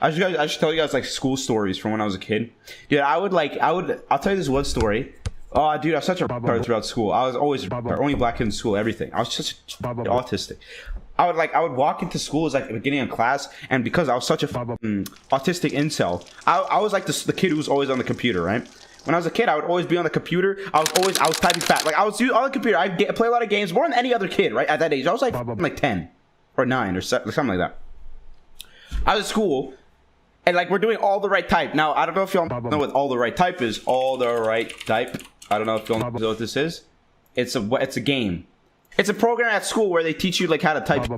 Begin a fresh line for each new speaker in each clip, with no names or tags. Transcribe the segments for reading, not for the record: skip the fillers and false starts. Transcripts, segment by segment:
I should tell you guys like school stories from when I was a kid. Dude, I'll tell you this one story. Oh, dude, I was such a retard throughout school. I was always only black kid in school, everything. I was just autistic. I would walk into school as like the beginning of class, and because I was such a autistic incel, I was like the kid who was always on the computer, right? When I was a kid, I would always be on the computer. I was typing fast. Like I was on the computer. I play a lot of games more than any other kid, right? At that age, I was like 10 or 9 or something like that. I was at school, and like we're doing all the right type. Now I don't know if y'all know what all the right type is. All the right type. I don't know if y'all know what this is. It's a game. It's a program at school where they teach you like how to type.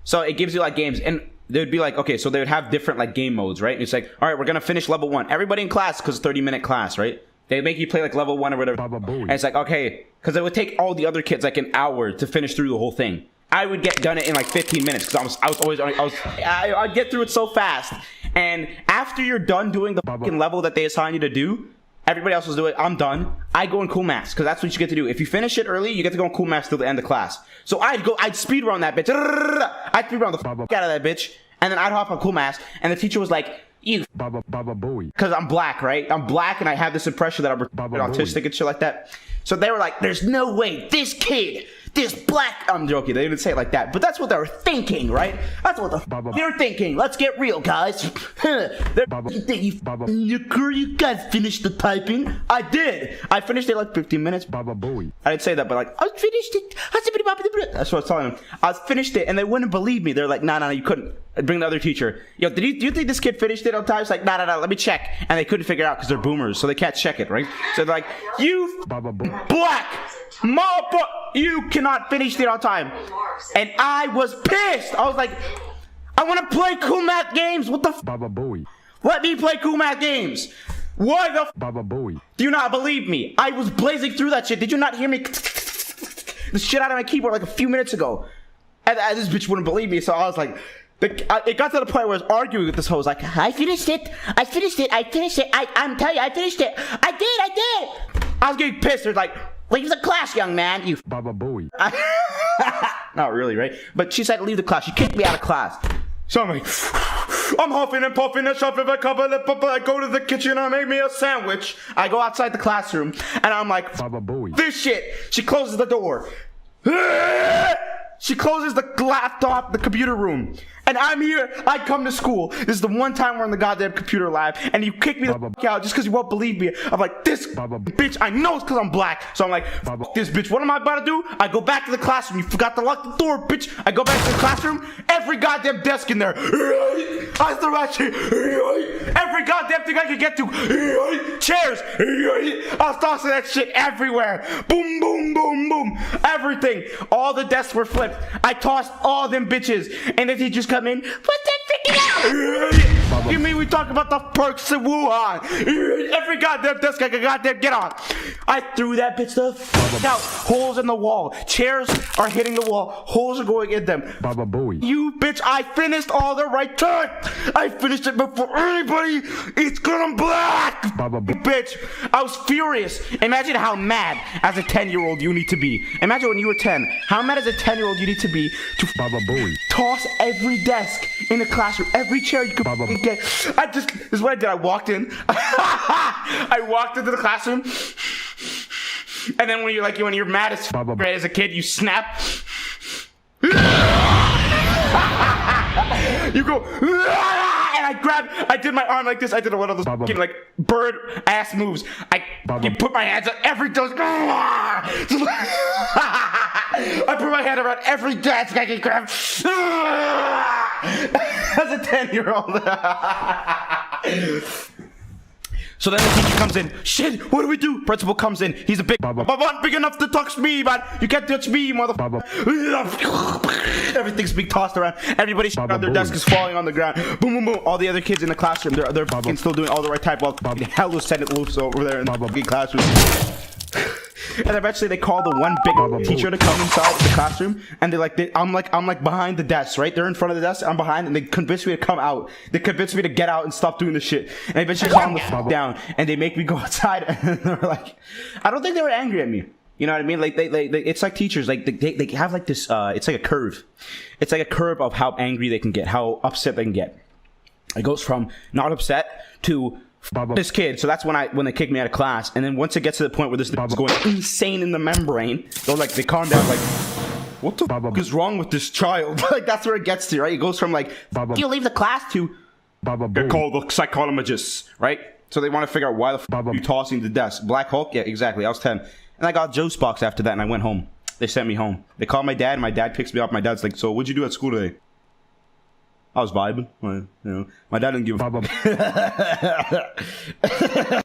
So it gives you like games, and they would be like, okay, so they would have different like game modes, right? And it's like, all right, we're gonna finish level 1. Everybody in class, because 30-minute class, right? They make you play like level 1 or whatever. And it's like, okay, because it would take all the other kids like an hour to finish through the whole thing. I would get done it in like 15 minutes because I'd get through it so fast. And after you're done doing the fucking level that they assign you to do, everybody else was doing it. I'm done. I go in cool maths because that's what you get to do. If you finish it early, you get to go in cool maths till the end of class. So I'd speed run that bitch. I'd speed run the fuck out of that bitch, and then I'd hop on cool maths, and the teacher was like, "You," because I'm black, right? I'm black, and I have this impression that I'm autistic and shit like that. So they were like, "There's no way this kid, this black," I'm joking, they didn't say it like that, but that's what they were thinking, right? That's what they're thinking. Let's get real, guys. You guys finished the typing? I did. I finished it like 15 minutes. I didn't say that, but like, I finished it. That's what I was telling them. I finished it, and they wouldn't believe me. They're like, no, you couldn't. I'd bring the other teacher. Yo, do you think this kid finished it on time? It's like, no, let me check. And they couldn't figure it out because they're boomers, so they can't check it, right? So they're like, you black motherfucker, you cannot finish it on time. And I was pissed. I was like, I want to play cool math games. What the f? Let me play cool math games. Why the f? Do you not believe me? I was blazing through that shit. Did you not hear me the shit out of my keyboard like a few minutes ago? And this bitch wouldn't believe me, so I was like, it got to the point where I was arguing with this hoe. I was like, I finished it. I'm telling you, I finished it. I did. I was getting pissed. They're like, leave the class, young man. You Not really, right? But she said leave the class. She kicked me out of class. So I'm like, I'm huffing and puffing and shuffling a couple of I go to the kitchen and I make me a sandwich. I go outside the classroom and I'm like, this shit. She closes the door. She closes the laptop, the computer room. And I'm here, I come to school. This is the one time we're in the goddamn computer lab, and you kick me the fuck out just because you won't believe me. I'm like, this bitch, I know it's because I'm black. So I'm like, fuck this bitch, what am I about to do? I go back to the classroom. You forgot to lock the door, bitch. I go back to the classroom, every goddamn desk in there. I throw that shit. Every goddamn thing I could get to. Chairs. I was tossing that shit everywhere. Boom, boom, boom, boom. Everything. All the desks were flipped. I tossed all them bitches, and the teachers come in. Put that freaking out! You mean we talk about the perks of Wuhan? Every goddamn desk I could goddamn get on. I threw that bitch the fuck out. Holes in the wall. Chairs are hitting the wall. Holes are going in them. You bitch, I finished all the right time. I finished it before anybody. It's because I'm black. Bitch, I was furious. Imagine how mad as a 10-year-old you need to be. Imagine when you were 10. How mad as a 10-year-old you need to be to toss every desk in the classroom, every chair you could get. This is what I did. I walked in. I walked into the classroom, and then when you're mad as a kid, you snap. You go, and I did my arm like this. I did one of those fucking like bird ass moves. You put my hands on every desk. I put my hand around every desk I can grab. As a 10-year-old. So then the teacher comes in. Shit, what do we do? Principal comes in. He's a big big enough to touch me, man. You can't touch me, motherfucker. Everything's being tossed around. Everybody's on their desk is falling on the ground. Boom, boom, boom. All the other kids in the classroom, they're fucking still doing all the right type while hell was sending loose over there in the fucking classroom. And eventually they call the one big teacher to come inside the classroom, and I'm like behind the desk, right? They're in front of the desk, I'm behind, and they convince me to come out. They convince me to get out and stop doing this shit. And eventually calm the fuck down, and they make me go outside. And they're like, I don't think they were angry at me. You know what I mean? Like they it's like teachers, like they have like this. It's like a curve. It's like a curve of how angry they can get, how upset they can get. It goes from not upset to this kid. So that's when they kick me out of class. And then once it gets to the point where this is going insane in the membrane, they calm down, like, what the fuck is wrong with this child? Like, that's where it gets to, right? It goes from like, you leave the class to call the psychologists, right? So they want to figure out why the fuck are you tossing the desk. Black Hulk? Yeah, exactly. I was 10. And I got Joe's box after that, and I went home. They sent me home. They called my dad, and my dad picks me up. My dad's like, so what'd you do at school today? I was vibing. My dad didn't give a fuck.